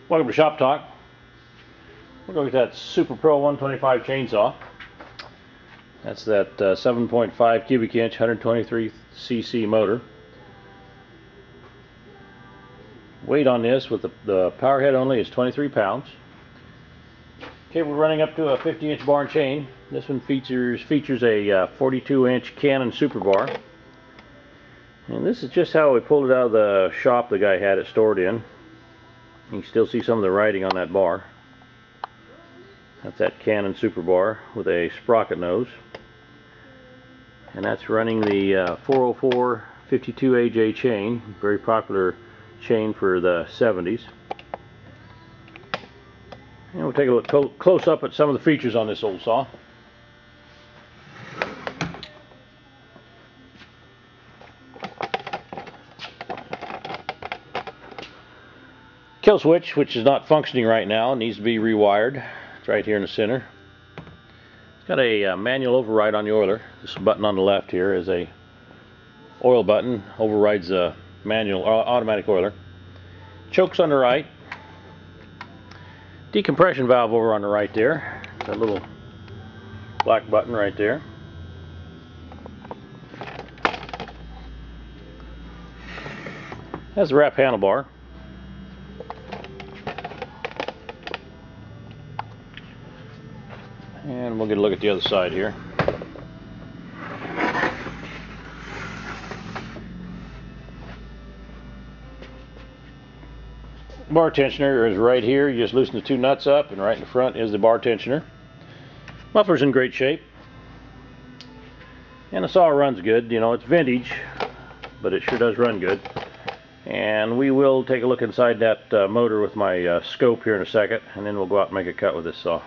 Welcome to Shop Talk. We're going to look at that Super Pro 125 chainsaw. That's that 7.5 cubic inch 123cc motor. Weight on this with the power head only is 23 pounds. Cable running up to a 50-inch bar and chain. This one features a 42-inch Canon Super Bar. And this is just how we pulled it out of the shop the guy had it stored in. You can still see some of the writing on that bar. That's that Canon Super Bar with a sprocket nose. And that's running the 404 52 AJ chain, very popular chain for the 70s. And we'll take a look close up at some of the features on this old saw. Kill switch, which is not functioning right now, needs to be rewired. It's right here in the center. It's got a manual override on the oiler. This button on the left here is a oil button, overrides the manual automatic oiler. Chokes on the right. Decompression valve over on the right there. That little black button right there. Has the wrap handlebar. And we'll get a look at the other side here. Bar tensioner is right here. You just loosen the two nuts up, and right in the front is the bar tensioner. Muffler's in great shape. And the saw runs good. You know, it's vintage, but it sure does run good. And we will take a look inside that motor with my scope here in a second, and then we'll go out and make a cut with this saw.